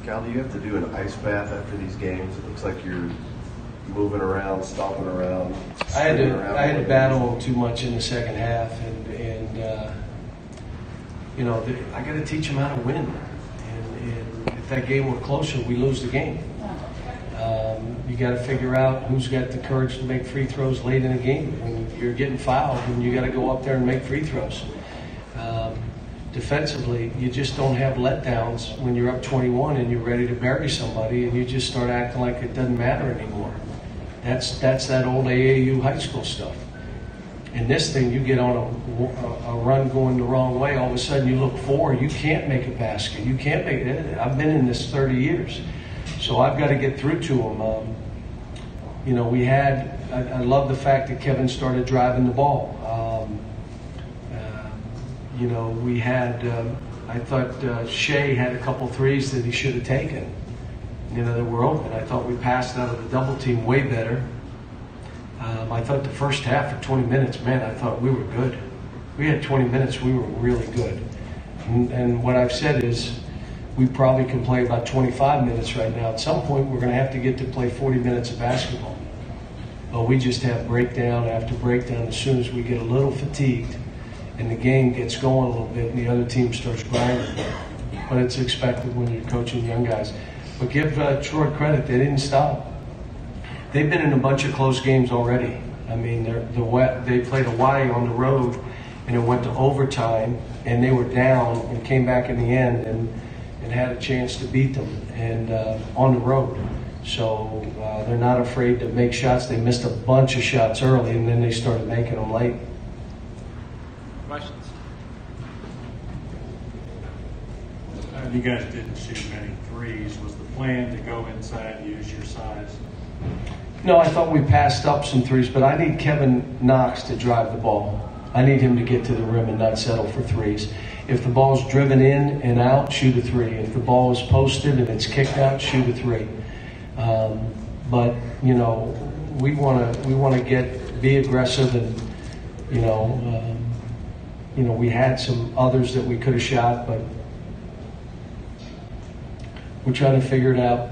Cal, do you have to do an ice bath after these games? It looks like you're moving around, stomping around. I had to battle too much in the second half, and I got to teach them how to win. And if that game were closer, we lose the game. You got to figure out who's got the courage to make free throws late in the game. When you're getting fouled, and you got to go up there and make free throws. Defensively, you just don't have letdowns when you're up 21 and you're ready to bury somebody, and you just start acting like it doesn't matter anymore. That's that old AAU high school stuff. In this thing, you get on a run going the wrong way, all of a sudden you look forward, you can't make a basket. You can't make it. I've been in this 30 years, so I've got to get through to them. I love the fact that Kevin started driving the ball. I thought Shea had a couple threes that he should have taken, that were open. I thought we passed out of the double team way better. I thought the first half for 20 minutes, man, I thought we were good. We had 20 minutes, we were really good. And what I've said is we probably can play about 25 minutes right now. At some point, we're going to have to get to play 40 minutes of basketball. But we just have breakdown after breakdown as soon as we get a little fatigued and the game gets going a little bit and the other team starts grinding. But it's expected when you're coaching young guys. But give Troy credit, they didn't stop. They've been in a bunch of close games already. I mean, they played Hawaii on the road, and it went to overtime, and they were down and came back in the end and had a chance to beat them and on the road. So they're not afraid to make shots. They missed a bunch of shots early, and then they started making them late. Questions? You guys didn't shoot many threes. Was the plan to go inside and use your size? No, I thought we passed up some threes, but I need Kevin Knox to drive the ball. I need him to get to the rim and not settle for threes. If the ball's driven in and out, shoot a three. If the ball is posted and it's kicked out, shoot a three. But we want to be aggressive, and we had some others that we could have shot, but we're trying to figure it out.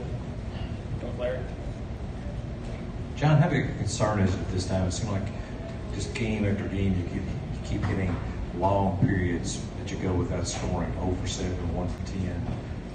John, how big a concern is it this time? It seemed like just game after game, you keep hitting long periods that you go without scoring. 0 for 7, 1 for 10,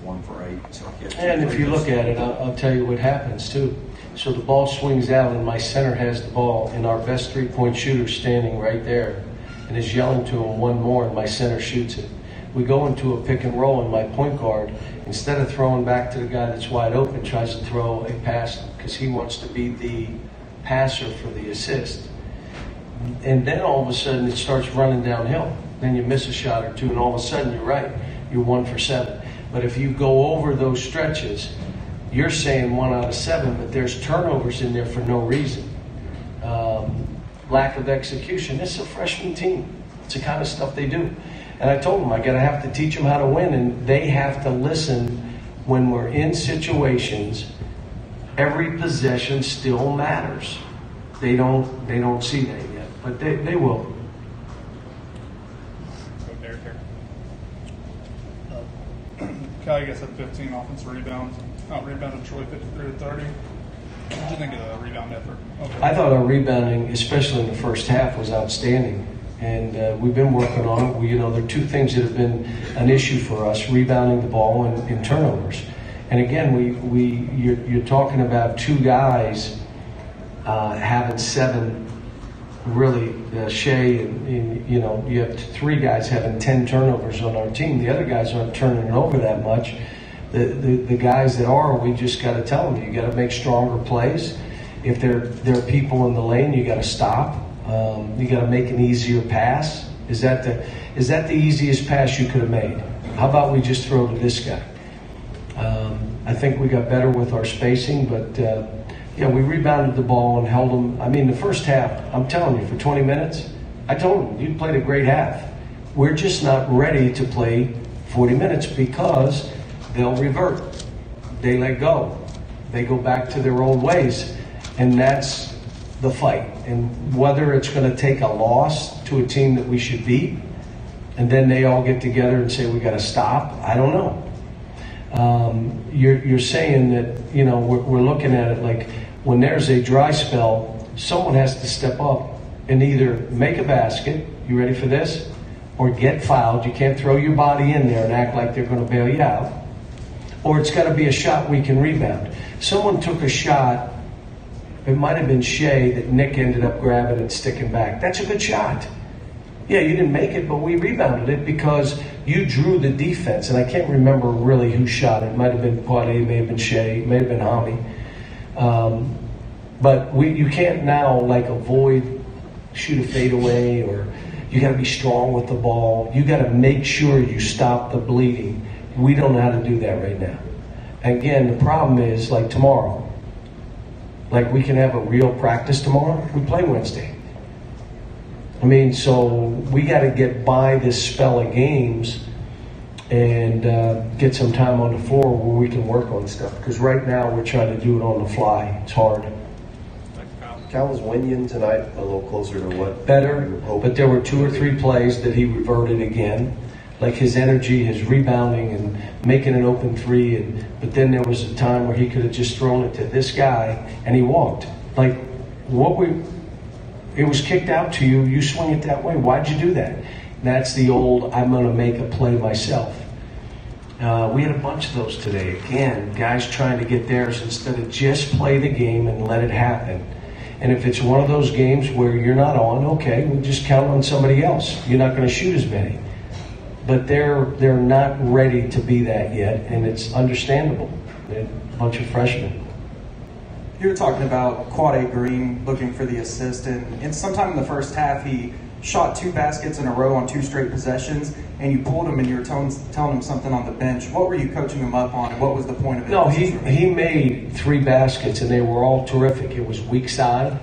1 for 8. So and if you look at it, I'll tell you what happens too. So the ball swings out, and my center has the ball, and our best three-point shooter's standing right there, and is yelling to him one more, and my center shoots it. We go into a pick and roll, and my point guard, instead of throwing back to the guy that's wide open, tries to throw a pass because he wants to be the passer for the assist. And then all of a sudden it starts running downhill. Then you miss a shot or two, and all of a sudden you're right. You're 1 for 7. But if you go over those stretches, you're saying 1 out of 7, but there's turnovers in there for no reason. Lack of execution. This is a freshman team. It's the kind of stuff they do. And I told them I have to teach them how to win, and they have to listen when we're in situations. Every possession still matters. They don't see that yet, but they will. Cal, you guys had 15 offensive rebounds. Out-rebounded Troy 53 to 30. What did you think of the rebound effort? Okay. I thought our rebounding, especially in the first half, was outstanding. And we've been working on it. There are two things that have been an issue for us: rebounding the ball and turnovers. And again, you're talking about two guys having 7. Really, Shea and you have 3 guys having 10 turnovers on our team. The other guys aren't turning it over that much. The guys that are, we just got to tell them, you got to make stronger plays. If there are people in the lane, you got to stop. You got to make an easier pass. Is that the easiest pass you could have made? How about we just throw to this guy? I think we got better with our spacing, but we rebounded the ball and held them. I mean, the first half, I'm telling you, for 20 minutes, I told them, you played a great half. We're just not ready to play 40 minutes because they'll revert. They let go. They go back to their old ways, and that's the fight. And whether it's going to take a loss to a team that we should beat, and then they all get together and say we got to stop, I don't know. You're saying that, you know, we're looking at it like when there's a dry spell, someone has to step up and either make a basket, you ready for this, or get fouled. You can't throw your body in there and act like they're going to bail you out. Or it's got to be a shot we can rebound. Someone took a shot, it might have been Shea, that Nick ended up grabbing and sticking back. That's a good shot. Yeah, you didn't make it, but we rebounded it because you drew the defense. And I can't remember really who shot it. It might have been Quade, it may have been Shea, it may have been Hami. But you can't now like avoid, shoot a fadeaway, or you got to be strong with the ball. You got to make sure you stop the bleeding. We don't know how to do that right now. Again, the problem is like tomorrow. Like we can have a real practice tomorrow. We play Wednesday. I mean, so we got to get by this spell of games and get some time on the floor where we can work on stuff. Because right now we're trying to do it on the fly. It's hard. Cal, was Wenyon tonight a little closer to what? Better, you were hoping? but there were 2 or 3 plays that he reverted again. Like his energy, his rebounding, and making an open three. But then there was a time where he could have just thrown it to this guy, and he walked. Like it was kicked out to you. You swing it that way. Why'd you do that? That's the old I'm going to make a play myself. We had a bunch of those today. Again, guys trying to get theirs instead of just play the game and let it happen. And if it's one of those games where you're not on, okay, we'll just count on somebody else. You're not going to shoot as many. But they're not ready to be that yet, and it's understandable. They're a bunch of freshmen. You were talking about Quade Green looking for the assist, and sometime in the first half he shot 2 baskets in a row on 2 straight possessions, and you pulled him and you were telling him something on the bench. What were you coaching him up on, and what was the point of it? No, he made 3 baskets, and they were all terrific. It was weak side.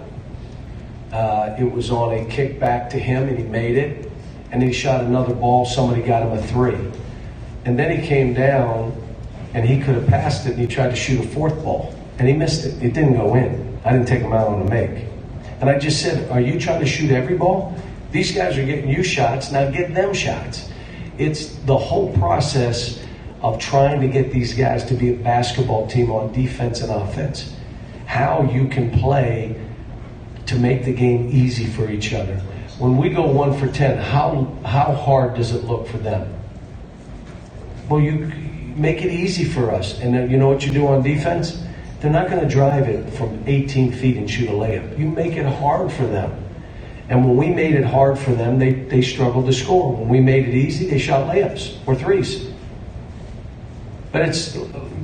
It was on a kick back to him, and he made it. And he shot another ball, somebody got him a 3. And then he came down, and he could have passed it, and he tried to shoot a 4th ball. And he missed it. It didn't go in. I didn't take him out on a make. And I just said, are you trying to shoot every ball? These guys are getting you shots, now get them shots. It's the whole process of trying to get these guys to be a basketball team on defense and offense. How you can play to make the game easy for each other. When we go 1 for 10, how hard does it look for them? Well, you make it easy for us. And then you know what you do on defense? They're not going to drive it from 18 feet and shoot a layup. You make it hard for them. And when we made it hard for them, they struggled to score. When we made it easy, they shot layups or threes. But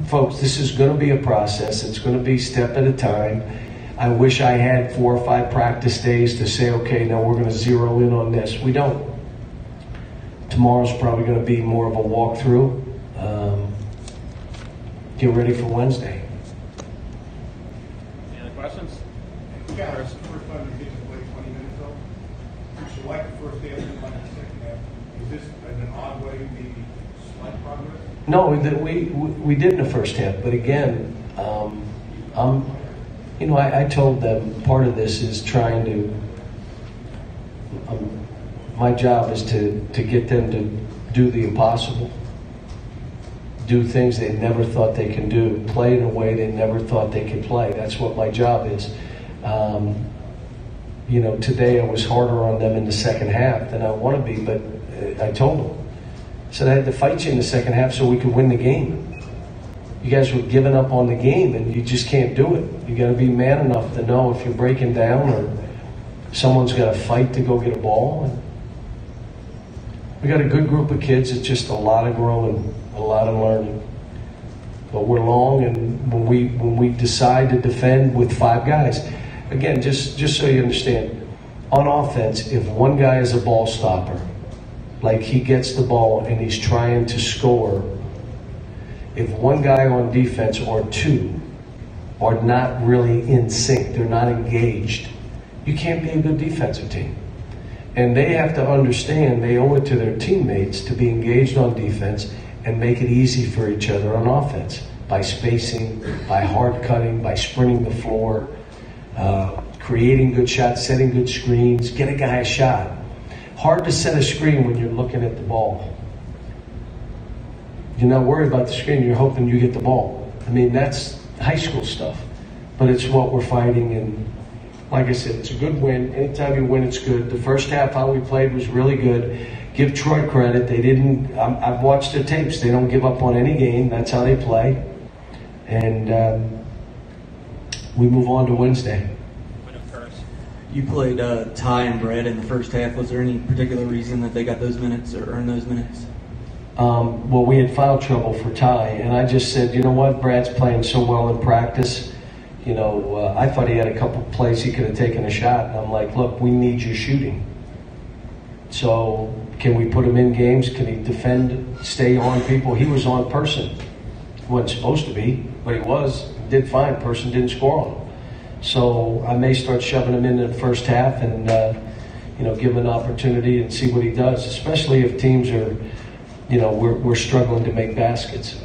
folks, this is going to be a process. It's going to be step at a time. I wish I had 4 or 5 practice days to say, okay, now we're going to zero in on this. We don't. Tomorrow's probably going to be more of a walkthrough. Get ready for Wednesday. Any other questions? Yeah, it's the first time the kids have played 20 minutes though. So like the first half and like the second half, is this in an odd way maybe slight progress? No, we did in the first half, but again, I told them part of this is trying to. My job is to get them to do the impossible, do things they never thought they can do, play in a way they never thought they could play. That's what my job is. Today I was harder on them in the second half than I want to be, but I told them. I said I had to fight you in the second half so we could win the game. You guys were giving up on the game, and you just can't do it. You got to be man enough to know if you're breaking down or someone's got to fight to go get a ball. And we got a good group of kids. It's just a lot of growing, a lot of learning. But we're long, and when we decide to defend with 5 guys, again, just so you understand, on offense, if one guy is a ball stopper, like he gets the ball and he's trying to score, if one guy on defense or 2 are not really in sync, they're not engaged, you can't be a good defensive team. And they have to understand they owe it to their teammates to be engaged on defense and make it easy for each other on offense by spacing, by hard cutting, by sprinting the floor, creating good shots, setting good screens, get a guy a shot. Hard to set a screen when you're looking at the ball. You're not worried about the screen. You're hoping you get the ball. I mean, that's high school stuff, but it's what we're fighting. And like I said, it's a good win. Anytime you win, it's good. The first half, how we played was really good. Give Troy credit. They didn't. I've watched the tapes. They don't give up on any game. That's how they play. And we move on to Wednesday. You played Ty and Brett in the first half. Was there any particular reason that they got those minutes or earned those minutes? Well, we had foul trouble for Ty, and I just said, you know what, Brad's playing so well in practice. You know, I thought he had a couple plays he could have taken a shot. And I'm like, look, we need your shooting. So can we put him in games? Can he defend, stay on people? He was on person. He wasn't supposed to be, but he was. He did fine. Person didn't score on him. So I may start shoving him into the first half and, you know, give him an opportunity and see what he does, especially if teams are, you know, we're struggling to make baskets.